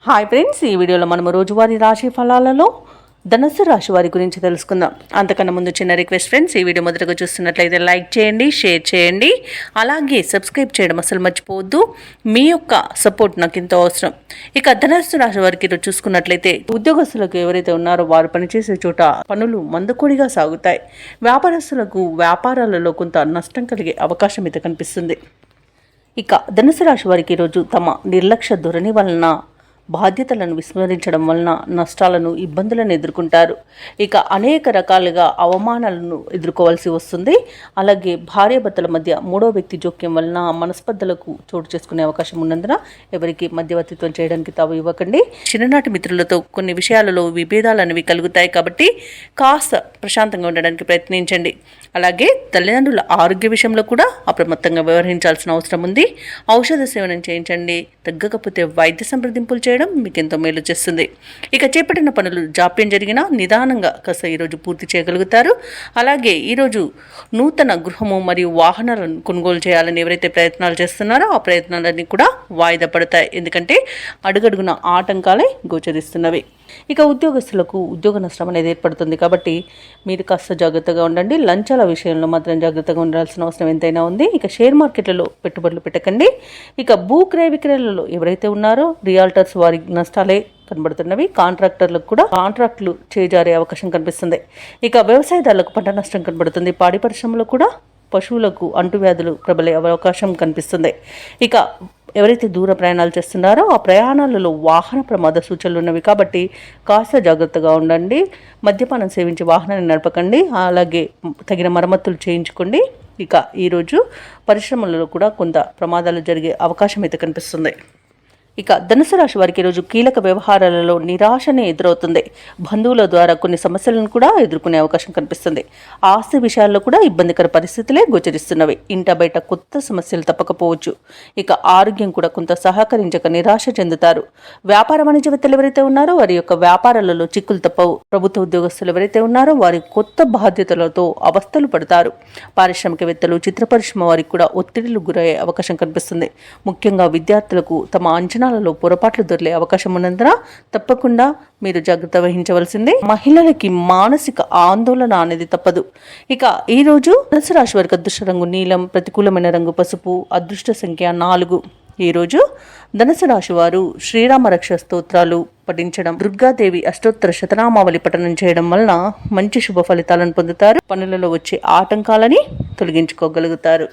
Hi friends, ఈ వీడియోలో మనము రోజువారీ రాశి ఫలాలలో ధనుస్సు రాశి వారి గురించి తెలుసుకుందాం. అంతకన్నా ముందు చిన్న రిక్వెస్ట్ ఫ్రెండ్స్, ఈ వీడియో మొదటగా చూస్తున్నట్లయితే లైక్ చేయండి, షేర్ చేయండి, అలాగే సబ్స్క్రైబ్ చేయడం అసలు మర్చిపోవద్దు. మీ యొక్క సపోర్ట్ నాకు ఎంతో అవసరం. ఇక ధనుస్సు రాశి వారికి ఈరోజు చూసుకున్నట్లయితే ఉద్యోగస్తులకు ఎవరైతే ఉన్నారో వారు పనిచేసే చోట పనులు మందకొడిగా సాగుతాయి. వ్యాపారస్తులకు వ్యాపారాలలో కొంత నష్టం కలిగే అవకాశం అయితే కనిపిస్తుంది. ఇక ధనుస్సు రాశి వారికి ఈరోజు తమ నిర్లక్ష్య ధోరణి వలన బాధ్యతలను విస్మరించడం వలన నష్టాలను ఇబ్బందులను ఎదుర్కొంటారు. ఇక అనేక రకాలుగా అవమానాలను ఎదుర్కోవాల్సి వస్తుంది. అలాగే భార్యాభర్తల మధ్య మూడో వ్యక్తి జోక్యం వలన మనస్పర్ధలకు చోటు చేసుకునే అవకాశం ఉన్నందున ఎవరికి మధ్యవర్తిత్వం చేయడానికి తావు ఇవ్వకండి. చిన్ననాటి మిత్రులతో కొన్ని విషయాలలో విభేదాలు అనేవి కలుగుతాయి కాబట్టి కాస్త ప్రశాంతంగా ఉండడానికి ప్రయత్నించండి. అలాగే తల్లిదండ్రుల ఆరోగ్య విషయంలో కూడా అప్రమత్తంగా వ్యవహరించాల్సిన అవసరం ఉంది. ఔషధ సేవనం చేయించండి. తగ్గకపోతే వైద్య సంప్రదింపులు చేయడం మీకు ఎంతో మేలు చేస్తుంది. ఇక చేపట్టిన పనులు జాప్యం జరిగినా నిదానంగా కాస్త ఈరోజు పూర్తి చేయగలుగుతారు. అలాగే ఈరోజు నూతన గృహము మరియు వాహనాలను కొనుగోలు చేయాలని ఎవరైతే ప్రయత్నాలు చేస్తున్నారో ఆ ప్రయత్నాలన్నీ కూడా వాయిదా పడతాయి. ఎందుకంటే అడుగడుగున ఆటంకాలే గోచరిస్తున్నవి. ఇక ఉద్యోగస్తులకు ఉద్యోగ నష్టం అనేది ఏర్పడుతుంది కాబట్టి మీరు కాస్త జాగ్రత్తగా ఉండండి. లంచాల విషయంలో మాత్రం జాగ్రత్తగా ఉండాల్సిన అవసరం ఎంతైనా ఉంది. ఇక షేర్ మార్కెట్లలో పెట్టుబడులు పెట్టకండి. ఇక భూ క్రయ విక్రయాలలో ఎవరైతే ఉన్నారో రియాల్టర్స్ వారి నష్టాలే కనబడుతున్నవి. కాంట్రాక్టర్లకు కూడా కాంట్రాక్టులు చేజారే అవకాశం కనిపిస్తుంది. ఇక వ్యవసాయదారులకు పంట నష్టం కనబడుతుంది. పాడి పరిశ్రమలో కూడా పశువులకు అంటువ్యాధులు ప్రబలే అవకాశం కనిపిస్తుంది. ఇక ఎవరైతే దూర ప్రయాణాలు చేస్తున్నారో ఆ ప్రయాణాలలో వాహన ప్రమాద సూచనలు ఉన్నవి కాబట్టి కాస్త జాగ్రత్తగా ఉండండి. మద్యపానం సేవించి వాహనాన్ని నడపకండి. అలాగే తగిన మరమ్మతులు చేయించుకోండి. ఇక ఈరోజు పరిశ్రమలలో కూడా కొంత ప్రమాదాలు జరిగే అవకాశం అయితే కనిపిస్తుంది. ఇక ధనుసు రాశి వారికి ఈరోజు కీలక వ్యవహారాలలో నిరాశనే ఎదురవుతుంది. బంధువుల ద్వారా కొన్ని సమస్యలను కూడా ఎదుర్కొనే అవకాశం కనిపిస్తుంది. ఆస్తి విషయాల్లో కూడా ఇబ్బందికర పరిస్థితులే గోచరిస్తున్నవి. ఇంట బయట కొత్త సమస్యలు తప్పకపోవచ్చు. ఇక ఆరోగ్యం కూడా కొంత సహకరించక నిరాశ చెందుతారు. వ్యాపార వాణిజ్యవేత్తలు ఎవరైతే ఉన్నారో వారి యొక్క వ్యాపారాలలో చిక్కులు తప్పవు. ప్రభుత్వ ఉద్యోగస్తులు ఎవరైతే ఉన్నారో వారి కొత్త బాధ్యతలతో అవస్థలు పడతారు. పారిశ్రామికవేత్తలు, చిత్ర పరిశ్రమ వారికి కూడా ఒత్తిడిలు గురయ్యే అవకాశం కనిపిస్తుంది. ముఖ్యంగా విద్యార్థులకు తమ అంచనాలలో పొరపాట్లు దొరికే అవకాశం ఉన్నందున తప్పకుండా మీరు జాగ్రత్త వహించవలసిందే. మహిళలకి మానసిక ఆందోళన అనేది తప్పదు. ఇక ఈ రోజు ధనుసు రాశి వారికి అదృష్ట రంగు నీలం, ప్రతికూలమైన రంగు పసుపు, అదృష్ట సంఖ్య 4. ఈరోజు ధనుసు రాశి వారు శ్రీరామ రక్ష స్తోత్రాలు పఠించడం, దుర్గాదేవి అష్టోత్తర శతనామావళి పఠనం చేయడం వలన మంచి శుభ ఫలితాలను పొందుతారు. పనులలో వచ్చే ఆటంకాలని తొలగించుకోగలుగుతారు.